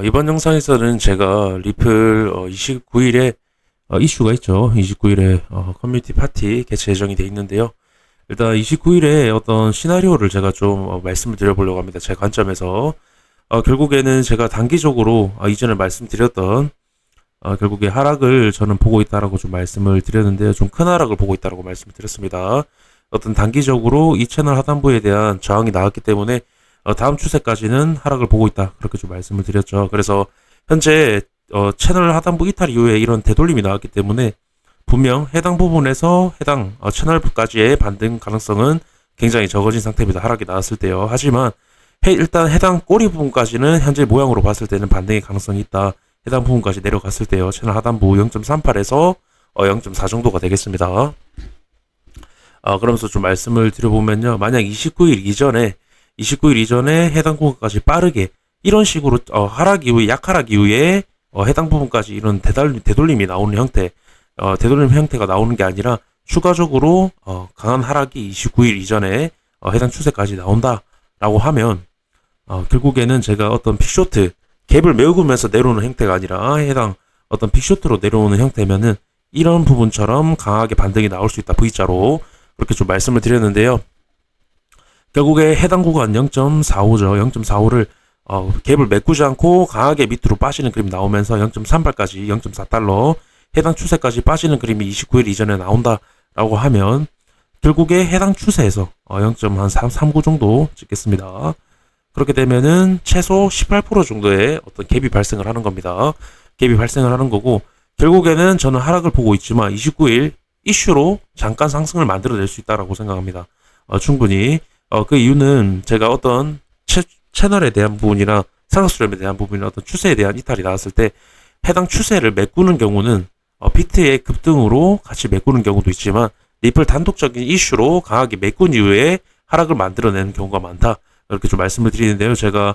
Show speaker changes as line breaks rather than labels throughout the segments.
이번 영상에서는 제가 리플 29일에 이슈가 있죠. 29일에 커뮤니티 파티 개최 예정이 돼 있는데요. 일단 29일에 어떤 시나리오를 제가 좀 말씀을 드려보려고 합니다. 제 관점에서 결국에는 제가 단기적으로 이전에 말씀드렸던 결국에 하락을 저는 보고 있다라고 좀 말씀을 드렸는데요. 좀 큰 하락을 보고 있다라고 말씀을 드렸습니다. 어떤 단기적으로 이 채널 하단부에 대한 저항이 나왔기 때문에 다음 추세까지는 하락을 보고 있다. 그렇게 좀 말씀을 드렸죠. 그래서 현재 채널 하단부 이탈 이후에 이런 되돌림이 나왔기 때문에 분명 해당 부분에서 해당 채널부까지의 반등 가능성은 굉장히 적어진 상태입니다. 하락이 나왔을 때요. 하지만 일단 해당 꼬리 부분까지는 현재 모양으로 봤을 때는 반등의 가능성이 있다. 해당 부분까지 내려갔을 때요. 채널 하단부 0.38에서 0.4 정도가 되겠습니다. 그러면서 좀 말씀을 드려보면요. 만약 29일 이전에 해당 부분까지 빠르게 이런 식으로 하락 이후에 약하락 이후에 해당 부분까지 이런 되돌림이 나오는 형태, 되돌림 형태가 나오는 게 아니라 추가적으로 강한 하락이 29일 이전에 해당 추세까지 나온다라고 하면 결국에는 제가 어떤 픽쇼트 갭을 메우면서 내려오는 형태가 아니라 해당 어떤 픽쇼트로 내려오는 형태면은 이런 부분처럼 강하게 반등이 나올 수 있다. V자로 그렇게 좀 말씀을 드렸는데요. 결국에 해당 구간 0.45죠. 0.45를 갭을 메꾸지 않고 강하게 밑으로 빠지는 그림이 나오면서 0.38까지 0.4달러 해당 추세까지 빠지는 그림이 29일 이전에 나온다라고 하면 결국에 해당 추세에서 0.39 정도 찍겠습니다. 그렇게 되면은 최소 18% 정도의 어떤 갭이 발생을 하는 겁니다. 갭이 발생을 하는 거고 결국에는 저는 하락을 보고 있지만 29일 이슈로 잠깐 상승을 만들어낼 수 있다라고 생각합니다. 충분히 그 이유는 제가 어떤 채널에 대한 부분이나 상승수렴에 대한 부분이나 어떤 추세에 대한 이탈이 나왔을 때 해당 추세를 메꾸는 경우는 비트의 급등으로 같이 메꾸는 경우도 있지만 리플 단독적인 이슈로 강하게 메꾼 이후에 하락을 만들어내는 경우가 많다. 이렇게 좀 말씀을 드리는데요. 제가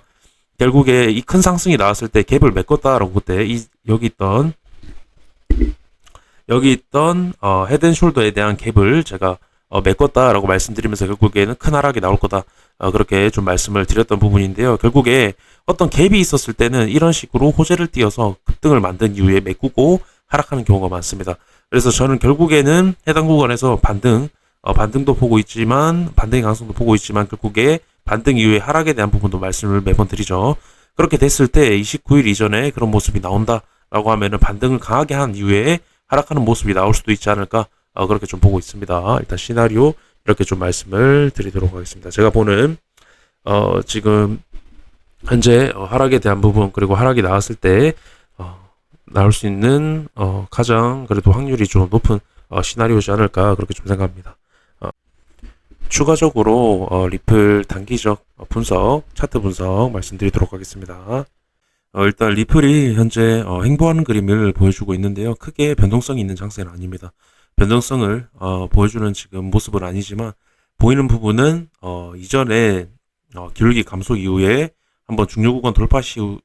결국에 이 큰 상승이 나왔을 때 갭을 메꿨다라고 그때 여기 있던 헤드앤숄더에 대한 갭을 제가 메꿨다라고 말씀드리면서 결국에는 큰 하락이 나올 거다. 그렇게 좀 말씀을 드렸던 부분인데요. 결국에 어떤 갭이 있었을 때는 이런 식으로 호재를 띄어서 급등을 만든 이후에 메꾸고 하락하는 경우가 많습니다. 그래서 저는 결국에는 해당 구간에서 반등도 보고 있지만 반등의 가능성도 보고 있지만 결국에 반등 이후에 하락에 대한 부분도 말씀을 매번 드리죠. 그렇게 됐을 때 29일 이전에 그런 모습이 나온다라고 하면은 반등을 강하게 한 이후에 하락하는 모습이 나올 수도 있지 않을까 그렇게 좀 보고 있습니다. 일단 시나리오 이렇게 좀 말씀을 드리도록 하겠습니다. 제가 보는 지금 현재 하락에 대한 부분 그리고 하락이 나왔을 때 나올 수 있는 가장 그래도 확률이 좀 높은 시나리오지 않을까 그렇게 좀 생각합니다. 추가적으로 리플 단기적 분석, 차트 분석 말씀드리도록 하겠습니다. 일단 리플이 현재 횡보하는 그림을 보여주고 있는데요. 크게 변동성이 있는 장세는 아닙니다. 변동성을 보여주는 지금 모습은 아니지만 보이는 부분은 이전에 기울기 감소 이후에 한번 중요 구간 돌파 시도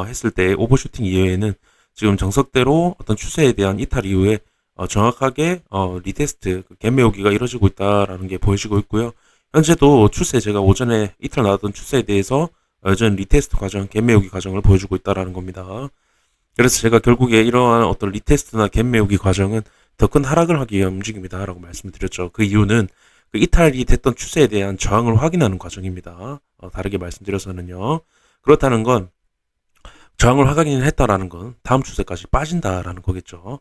했을 때 오버슈팅 이후에는 지금 정석대로 어떤 추세에 대한 이탈 이후에 정확하게 리테스트 갭 메우기가 이루어지고 있다라는 게 보여지고 있고요. 현재도 추세 제가 오전에 이탈 나왔던 추세에 대해서 여전 리테스트 과정, 갭 메우기 과정을 보여주고 있다라는 겁니다. 그래서 제가 결국에 이러한 어떤 리테스트나 갭 메우기 과정은 더 큰 하락을 하기 위한 움직임이다라고 말씀드렸죠. 그 이유는 그 이탈이 됐던 추세에 대한 저항을 확인하는 과정입니다. 다르게 말씀드려서는요. 그렇다는 건 저항을 확인했다라는 건 다음 추세까지 빠진다라는 거겠죠.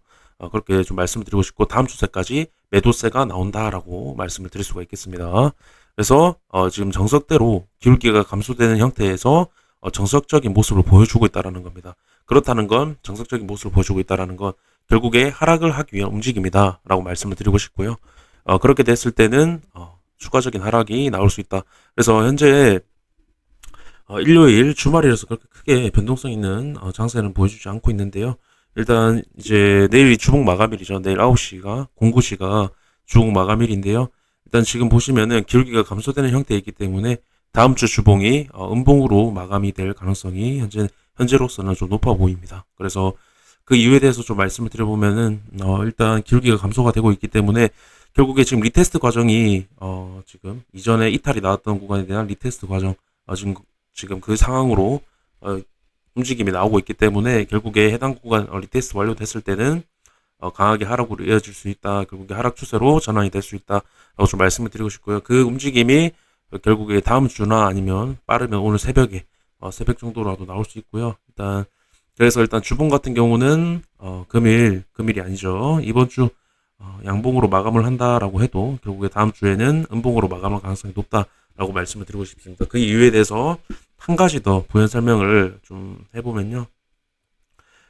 그렇게 좀 말씀을 드리고 싶고 다음 추세까지 매도세가 나온다라고 말씀을 드릴 수가 있겠습니다. 그래서 지금 정석대로 기울기가 감소되는 형태에서 정석적인 모습을 보여주고 있다라는 겁니다. 그렇다는 건 정석적인 모습을 보여주고 있다라는 건 결국에 하락을 하기 위한 움직임이다라고 말씀을 드리고 싶고요. 그렇게 됐을 때는 추가적인 하락이 나올 수 있다. 그래서 현재 일요일 주말이라서 그렇게 크게 변동성 있는 장세는 보여주지 않고 있는데요. 일단 이제 내일이 주봉 마감일이죠. 내일 9시가 09시가 주봉 마감일인데요. 일단 지금 보시면은 기울기가 감소되는 형태이기 때문에 다음 주 주봉이 음봉으로 마감이 될 가능성이 현재로서는 좀 높아 보입니다. 그래서 그 이유에 대해서 좀 말씀을 드려보면은 일단 기울기가 감소가 되고 있기 때문에 결국에 지금 리테스트 과정이 지금 이전에 이탈이 나왔던 구간에 대한 리테스트 과정 지금 그 상황으로 움직임이 나오고 있기 때문에 결국에 해당 구간 리테스트 완료됐을 때는 강하게 하락으로 이어질 수 있다. 결국에 하락 추세로 전환이 될 수 있다라고 좀 말씀을 드리고 싶고요. 그 움직임이 결국에 다음 주나 아니면 빠르면 오늘 새벽에 새벽 정도라도 나올 수 있고요. 그래서 일단 주봉 같은 경우는 금일이 아니죠. 이번 주 양봉으로 마감을 한다라고 해도 결국에 다음 주에는 음봉으로 마감할 가능성이 높다라고 말씀을 드리고 싶습니다. 그 이유에 대해서 한 가지 더 부연 설명을 좀 해보면요.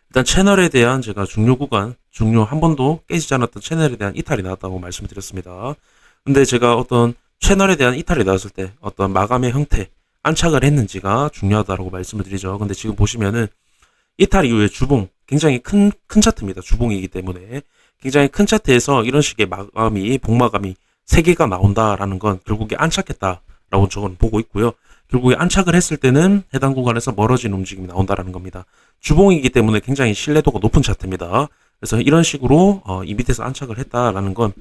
일단 채널에 대한 제가 중요 한 번도 깨지지 않았던 채널에 대한 이탈이 나왔다고 말씀드렸습니다. 근데 제가 어떤 채널에 대한 이탈이 나왔을 때 어떤 마감의 형태, 안착을 했는지가 중요하다고 말씀을 드리죠. 근데 지금 보시면은 이탈 이후에 주봉, 굉장히 큰 차트입니다. 주봉이기 때문에. 굉장히 큰 차트에서 이런 식의 복마감이 3개가 나온다라는 건 결국에 안착했다라고 저는 보고 있고요. 결국에 안착을 했을 때는 해당 구간에서 멀어진 움직임이 나온다라는 겁니다. 주봉이기 때문에 굉장히 신뢰도가 높은 차트입니다. 그래서 이런 식으로 이 밑에서 안착을 했다라는 건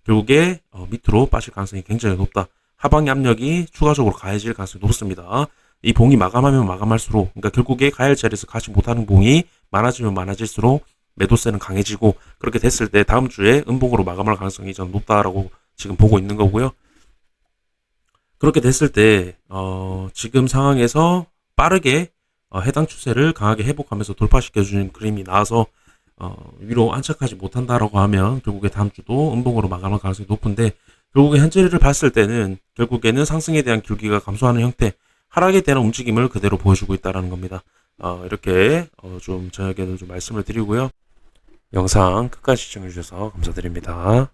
결국에 밑으로 빠질 가능성이 굉장히 높다. 하방의 압력이 추가적으로 가해질 가능성이 높습니다. 이 봉이 마감하면 마감할수록, 그러니까 결국에 가야 할 자리에서 가지 못하는 봉이 많아지면 많아질수록 매도세는 강해지고, 그렇게 됐을 때 다음 주에 음봉으로 마감할 가능성이 좀 높다라고 지금 보고 있는 거고요. 그렇게 됐을 때 지금 상황에서 빠르게 해당 추세를 강하게 회복하면서 돌파시켜주는 그림이 나와서 위로 안착하지 못한다라고 하면 결국에 다음 주도 음봉으로 마감할 가능성이 높은데, 결국에 현재를 봤을 때는 결국에는 상승에 대한 기울기가 감소하는 형태, 하락에 대한 움직임을 그대로 보여주고 있다는 겁니다. 이렇게 좀 저에게는 좀 말씀을 드리고요. 영상 끝까지 시청해주셔서 감사드립니다.